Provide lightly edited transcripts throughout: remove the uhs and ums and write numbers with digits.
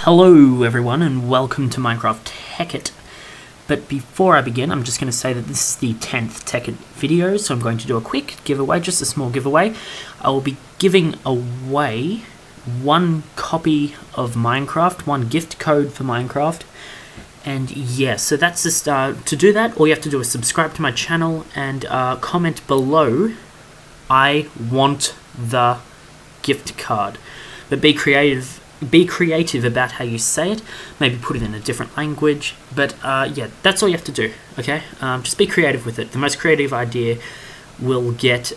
Hello everyone and welcome to Minecraft Tekkit. But before I begin, I'm just going to say that this is the 10th Tekkit video, so I'm going to do a quick giveaway, just a small giveaway. I will be giving away one copy of Minecraft, one gift code for Minecraft. And yeah, so that's just, to do that, all you have to do is subscribe to my channel and comment below, I want the gift card. But be creative about how you say it. Maybe put it in a different language. But yeah, that's all you have to do. Okay, just be creative with it. The most creative idea will get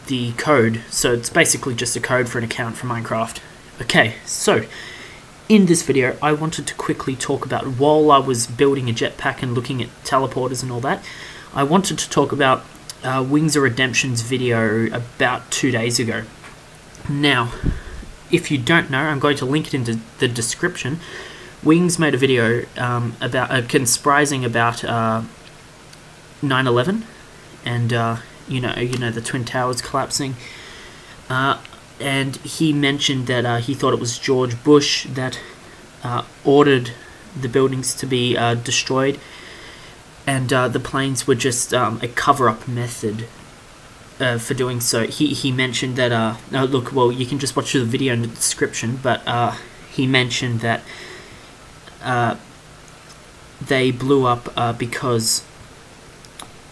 the code. So it's basically just a code for an account for Minecraft. Okay, so in this video, I wanted to quickly talk about, while I was building a jetpack and looking at teleporters and all that, I wanted to talk about Wings of Redemption's video about 2 days ago. Now, if you don't know, I'm going to link it in the description. Wings made a video about conspiring about 9/11 and you know the Twin Towers collapsing. And he mentioned that he thought it was George Bush that ordered the buildings to be destroyed, and the planes were just a cover-up method for doing so. He mentioned that, look, well, you can just watch the video in the description, but he mentioned that they blew up because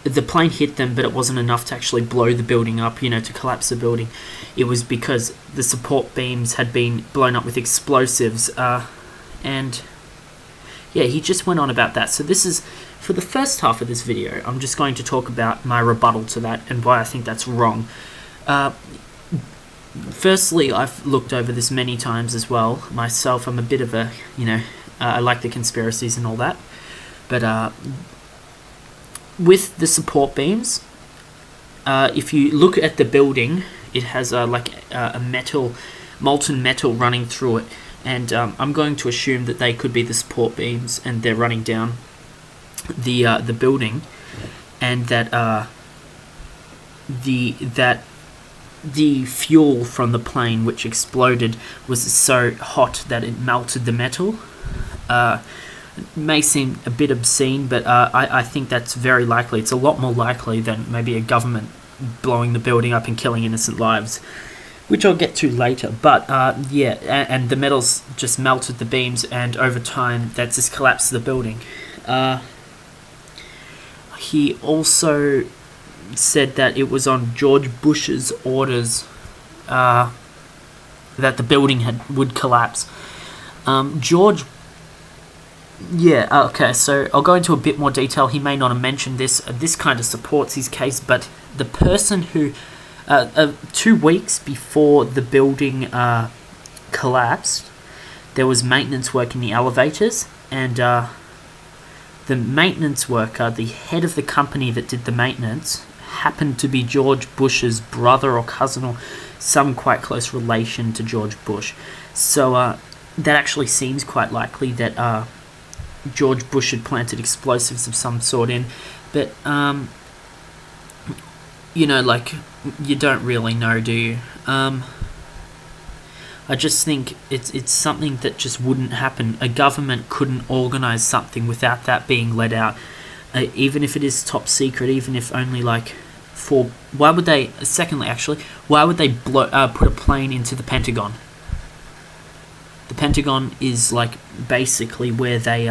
the plane hit them, but it wasn't enough to actually blow the building up, to collapse the building. It was because the support beams had been blown up with explosives, and yeah, he just went on about that. So this is, for the first half of this video, I'm just going to talk about my rebuttal to that and why I think that's wrong. Firstly, I've looked over this many times as well. Myself, I'm a bit of a, I like the conspiracies and all that. But with the support beams, if you look at the building, it has like a molten metal running through it. And I'm going to assume that they could be the support beams, and they're running down the building, and that the fuel from the plane which exploded was so hot that it melted the metal. It may seem a bit obscene, but I think that's very likely. It's a lot more likely than maybe a government blowing the building up and killing innocent lives, which I'll get to later. But yeah, and the metals just melted the beams, and over time that's just collapsed the building. He also said that it was on George Bush's orders that the building would collapse. Okay, so I'll go into a bit more detail. He may not have mentioned this. This kind of supports his case, but the person who 2 weeks before the building collapsed, there was maintenance work in the elevators, and the maintenance worker, the head of the company that did the maintenance, happened to be George Bush's brother or cousin, or some quite close relation to George Bush. So that actually seems quite likely that George Bush had planted explosives of some sort in, but like, you don't really know, do you? I just think it's something that just wouldn't happen. A government couldn't organize something without that being let out, even if it is top secret, even if only like why would they? Secondly, actually, why would they put a plane into the Pentagon? The Pentagon is like basically where they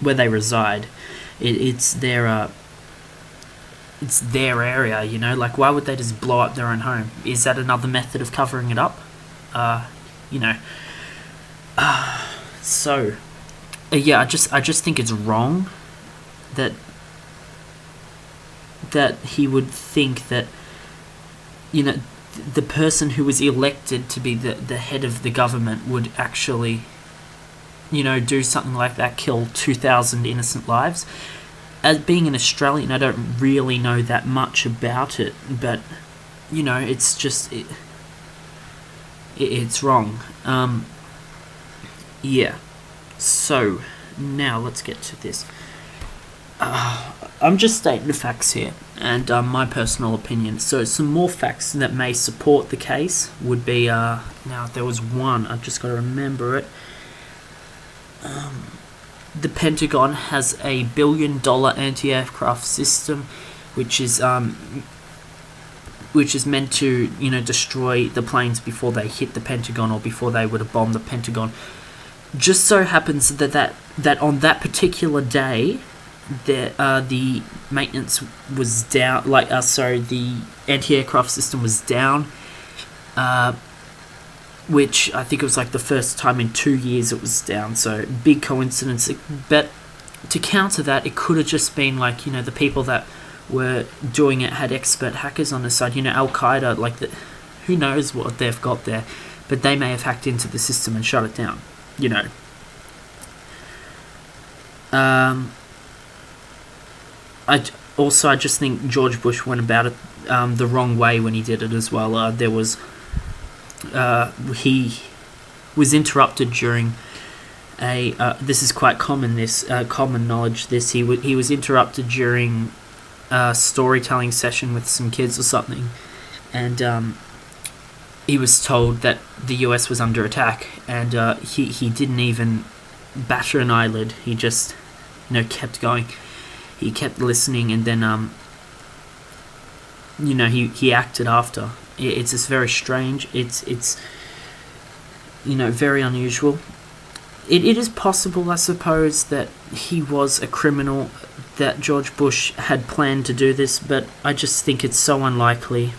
reside. It's their area, like, why would they just blow up their own home? Is that another method of covering it up? So yeah, I just think it's wrong that he would think that, the person who was elected to be the head of the government would actually, do something like that, kill 2,000 innocent lives. As being an Australian, I don't really know that much about it, but it's just it's wrong. Yeah. So now let's get to this. I'm just stating the facts here. and my personal opinion. So some more facts that may support the case would be, now there was one, I've just got to remember it. The Pentagon has a $1 billion anti-aircraft system, which is meant to, you know, destroy the planes before they hit the Pentagon or before they were to bomb the Pentagon. Just so happens that on that particular day, the maintenance was down. The anti-aircraft system was down, which I think it was like the first time in 2 years it was down. So big coincidence. But to counter that, it could have just been like, you know, the people that were doing it had expert hackers on the side. You know, Al Qaeda, who knows what they've got there, but they may have hacked into the system and shut it down. You know. I just think George Bush went about it the wrong way when he did it as well. He was interrupted during this is quite common. Common knowledge. He was interrupted during a storytelling session with some kids or something, and he was told that the US was under attack, and he didn't even batter an eyelid. He just, you know, kept going. He kept listening, and then you know, he acted after. It's just very strange. It's you know, very unusual. It is possible, I suppose, that he was a criminal, that George Bush had planned to do this, but I just think it's so unlikely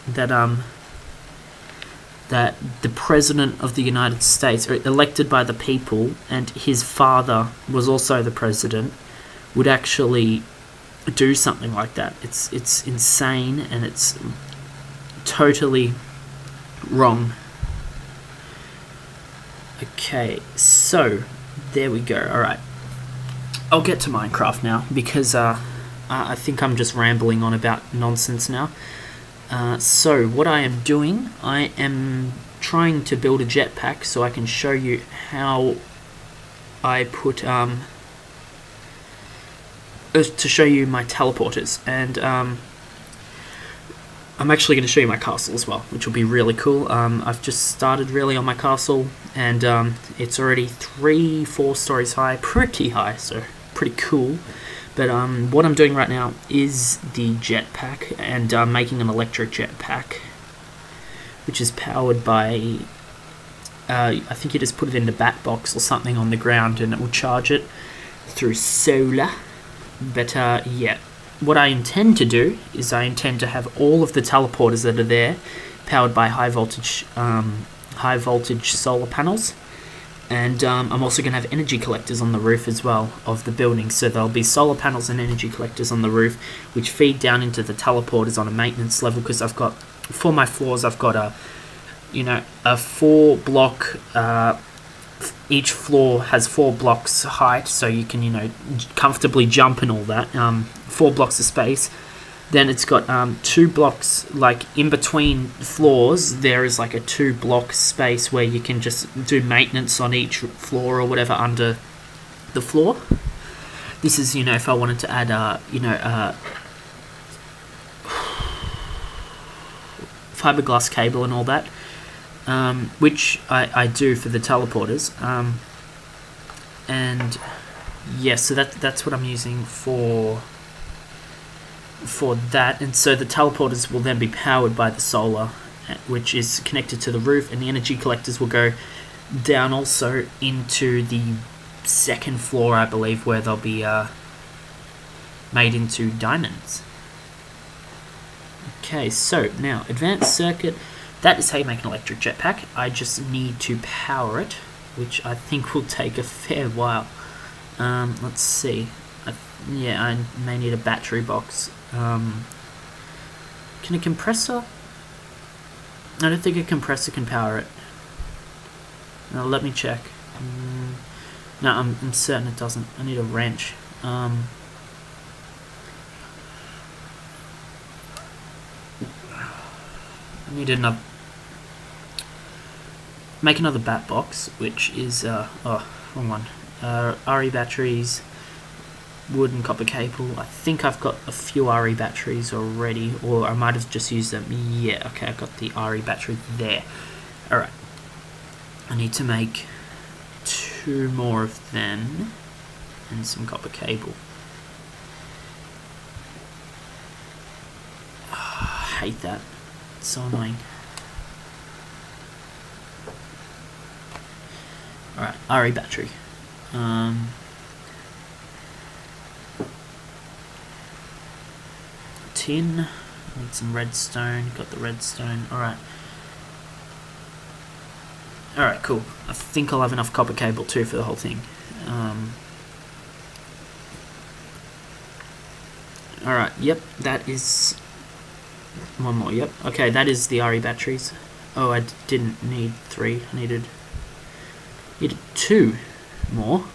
that that the President of the United States, elected by the people, and his father was also the president, would actually do something like that. It's insane, and it's totally wrong. Okay, so there we go. Alright, I'll get to Minecraft now, because I think I'm just rambling on about nonsense now. So what I am doing, I am trying to build a jetpack so I can show you how I put to show you my teleporters, and I'm actually going to show you my castle as well, which will be really cool. I've just started really on my castle, and it's already 3-4 stories high, pretty high, so pretty cool. But what I'm doing right now is the jetpack, and I'm making an electric jetpack, which is powered by, I think you just put it in the bat box or something on the ground, and it will charge it through solar. But yeah, what I intend to do is I intend to have all of the teleporters that are there powered by high voltage solar panels. And I'm also going to have energy collectors on the roof as well of the building. So there'll be solar panels and energy collectors on the roof, which feed down into the teleporters on a maintenance level. Because I've got, for my floors, I've got a 4-block. Each floor has 4 blocks height, so you can, you know, comfortably jump and all that. 4 blocks of space. Then it's got 2 blocks, like in between floors, there is like a 2-block space where you can just do maintenance on each floor or whatever under the floor. This is, you know, if I wanted to add, fiberglass cable and all that, which I do for the teleporters. And yeah, so that's what I'm using for that. And so the teleporters will then be powered by the solar, which is connected to the roof, and the energy collectors will go down also into the 2nd floor, I believe, where they'll be made into diamonds. Okay, so now advanced circuit. That is how you make an electric jetpack. I just need to power it, which I think will take a fair while. Let's see. Yeah, I may need a battery box. Can a compressor? I don't think a compressor can power it. No, let me check. No, I'm certain it doesn't. I need a wrench. I need another. Make another bat box, which is wrong one. RE batteries. wood and copper cable. I think I've got a few RE batteries already, or I might have just used them. Yeah, okay, I got the RE battery there. Alright, I need to make 2 more of them and some copper cable. Oh, I hate that, it's so annoying. Alright, RE battery. Tin, need some redstone, got the redstone, alright. Alright, cool. I think I'll have enough copper cable too for the whole thing. Alright, yep, that is... one more, yep. Okay, that is the RE batteries. Oh, I didn't need 3, I needed 2 more.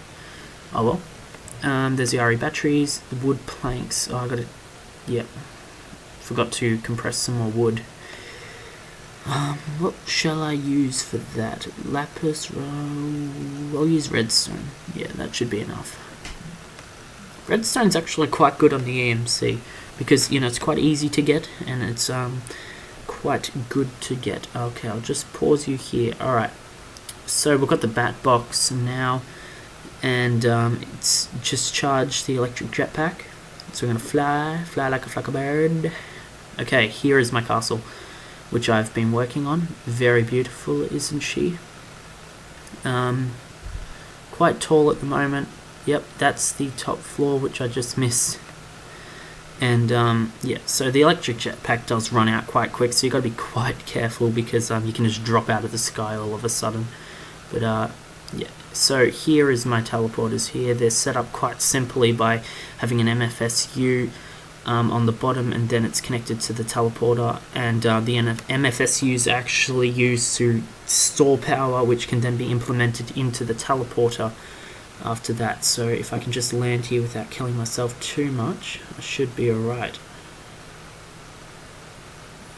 Oh well. There's the RE batteries, the wood planks. Oh, I gotta... Yep. Forgot to compress some more wood. What shall I use for that? Lapis, I'll use redstone. Yeah, that should be enough. Redstone's actually quite good on the EMC because, you know, it's quite easy to get and it's quite good to get. Okay, I'll just pause you here. Alright, so we've got the bat box now and it's just charged the electric jetpack. So we're going to fly like a flock of bird. Okay, here is my castle, which I've been working on. Very beautiful, isn't she? Quite tall at the moment. Yep, that's the top floor, which I just missed. And yeah, so the electric jetpack does run out quite quick, so you got to be quite careful because you can just drop out of the sky all of a sudden. But yeah, so here is my teleporters here. They're set up quite simply by having an MFSU on the bottom, and then it's connected to the teleporter, and the MFSU is actually used to store power, which can then be implemented into the teleporter after that. So if I can just land here without killing myself too much, I should be alright.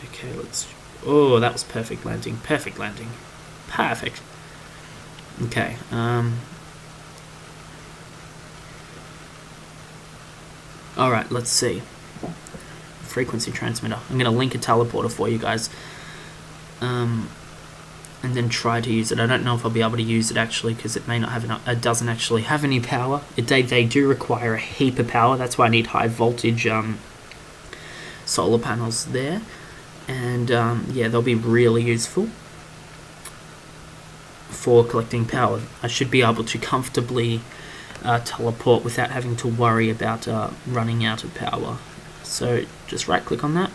Okay, let's... Oh, that was perfect landing. Perfect landing. Perfect. Okay, alright, let's see. Frequency transmitter. I'm going to link a teleporter for you guys. And then try to use it. I don't know if I'll be able to use it actually because it may not have enough, it doesn't actually have any power. They do require a heap of power. That's why I need high voltage solar panels there. And yeah, they'll be really useful for collecting power. I should be able to comfortably teleport without having to worry about running out of power. So just right click on that,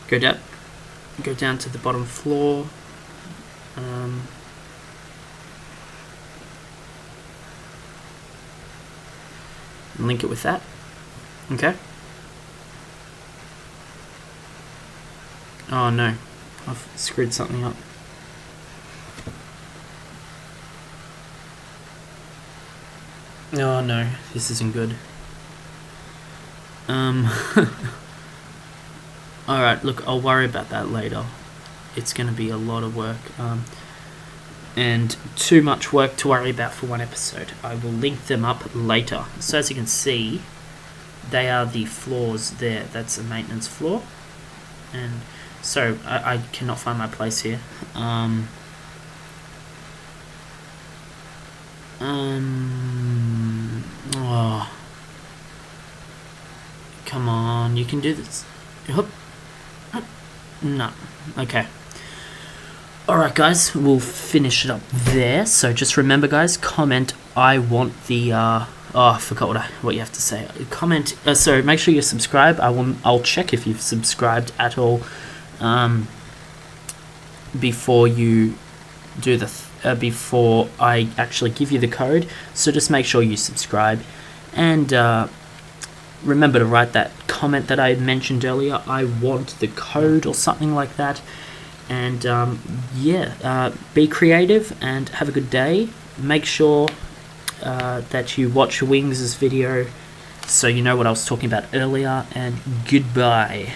go down to the bottom floor, link it with that. Okay. Oh no, I've screwed something up. Oh no, this isn't good. Alright, look, I'll worry about that later. It's going to be a lot of work. And too much work to worry about for one episode. I will link them up later. So as you can see, they are the floors there. That's a maintenance floor. And so I cannot find my place here. Oh. Come on, you can do this. No. Okay. Alright guys, we'll finish it up there. So just remember guys, comment I want the oh, I forgot what you have to say. Comment so make sure you subscribe. I'll check if you've subscribed at all before you do the before I actually give you the code. So just make sure you subscribe and remember to write that comment that I mentioned earlier. I want the code or something like that. And yeah, be creative and have a good day. Make sure that you watch Wings' video so you know what I was talking about earlier, and goodbye.